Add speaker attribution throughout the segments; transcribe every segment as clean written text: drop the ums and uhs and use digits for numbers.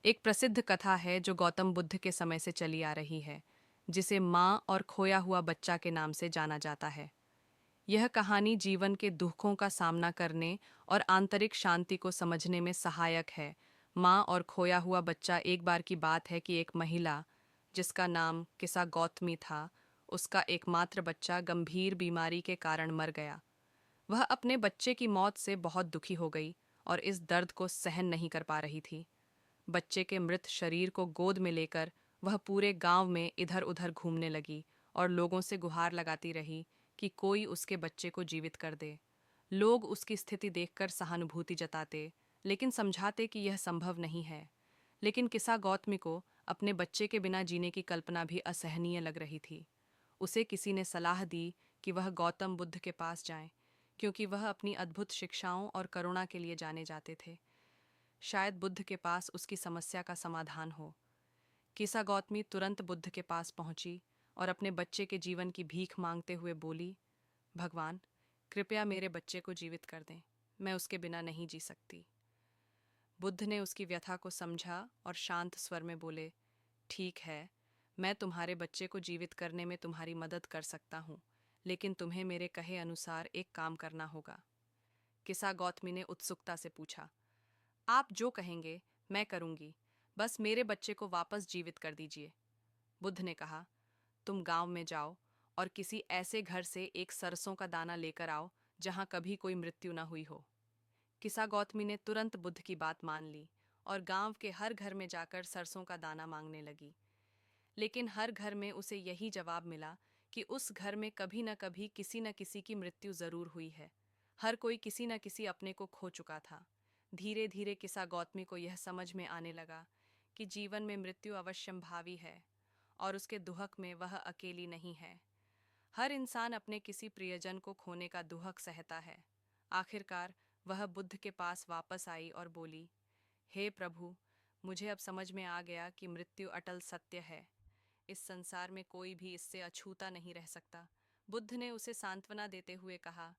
Speaker 1: एक प्रसिद्ध कथा है जो गौतम बुद्ध के समय से चली आ रही है, जिसे माँ और खोया हुआ बच्चा के नाम से जाना जाता है। यह कहानी जीवन के दुखों का सामना करने और आंतरिक शांति को समझने में सहायक है। माँ और खोया हुआ बच्चा। एक बार की बात है कि एक महिला, जिसका नाम किसा गौतमी था, उसका एकमात्र बच्चा गंभीर बीमारी के कारण मर गया। वह अपने बच्चे की मौत से बहुत दुखी हो गई और इस दर्द को सहन नहीं कर पा रही थी। बच्चे के मृत शरीर को गोद में लेकर वह पूरे गांव में इधर उधर घूमने लगी और लोगों से गुहार लगाती रही कि कोई उसके बच्चे को जीवित कर दे। लोग उसकी स्थिति देखकर सहानुभूति जताते, लेकिन समझाते कि यह संभव नहीं है। लेकिन किसा गौतमी को अपने बच्चे के बिना जीने की कल्पना भी असहनीय लग रही थी। उसे किसी ने सलाह दी कि वह गौतम बुद्ध के पास जाए, क्योंकि वह अपनी अद्भुत शिक्षाओं और करुणा के लिए जाने जाते थे। शायद बुद्ध के पास उसकी समस्या का समाधान हो। किसा गौतमी तुरंत बुद्ध के पास पहुंची और अपने बच्चे के जीवन की भीख मांगते हुए बोली, भगवान, कृपया मेरे बच्चे को जीवित कर दें। मैं उसके बिना नहीं जी सकती। बुद्ध ने उसकी व्यथा को समझा और शांत स्वर में बोले, ठीक है, मैं तुम्हारे बच्चे को जीवित करने में तुम्हारी मदद कर सकता हूँ, लेकिन तुम्हें मेरे कहे अनुसार एक काम करना होगा। किसा गौतमी ने उत्सुकता से पूछा, आप जो कहेंगे मैं करूंगी, बस मेरे बच्चे को वापस जीवित कर दीजिए। बुद्ध ने कहा, तुम गांव में जाओ और किसी ऐसे घर से एक सरसों का दाना लेकर आओ जहां कभी कोई मृत्यु न हुई हो। किसा गौतमी ने तुरंत बुद्ध की बात मान ली और गांव के हर घर में जाकर सरसों का दाना मांगने लगी। लेकिन हर घर में उसे यही जवाब मिला कि उस घर में कभी न कभी किसी न किसी की मृत्यु जरूर हुई है। हर कोई किसी न किसी अपने को खो चुका था। धीरे धीरे किसा गौतमी को यह समझ में आने लगा कि जीवन में मृत्यु अवश्यंभावी है और उसके दुहक में वह अकेली नहीं है। हर इंसान अपने किसी प्रियजन को खोने का दुहक सहता है। आखिरकार वह बुद्ध के पास वापस आई और बोली, हे प्रभु, मुझे अब समझ में आ गया कि मृत्यु अटल सत्य है। इस संसार में कोई भी इससे अछूता नहीं रह सकता। बुद्ध ने उसे सांत्वना देते हुए कहा,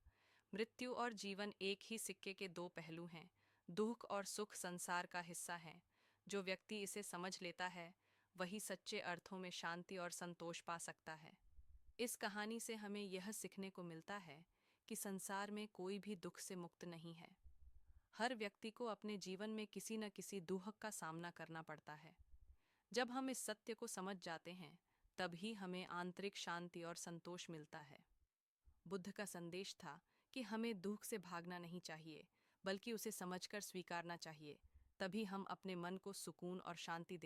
Speaker 1: मृत्यु और जीवन एक ही सिक्के के दो पहलू हैं। दुख और सुख संसार का हिस्सा हैं। जो व्यक्ति इसे समझ लेता है, वही सच्चे अर्थों में शांति और संतोष पा सकता है। इस कहानी से हमें यह सीखने को मिलता है कि संसार में कोई भी दुख से मुक्त नहीं है। हर व्यक्ति को अपने जीवन में किसी न किसी दुख का सामना करना पड़ता है। जब हम इस सत्य को समझ जाते हैं, तभी हमें आंतरिक शांति और संतोष मिलता है। बुद्ध का संदेश था कि हमें दुख से भागना नहीं चाहिए, बल्कि उसे समझकर स्वीकारना चाहिए। तभी हम अपने मन को सुकून और शांति दे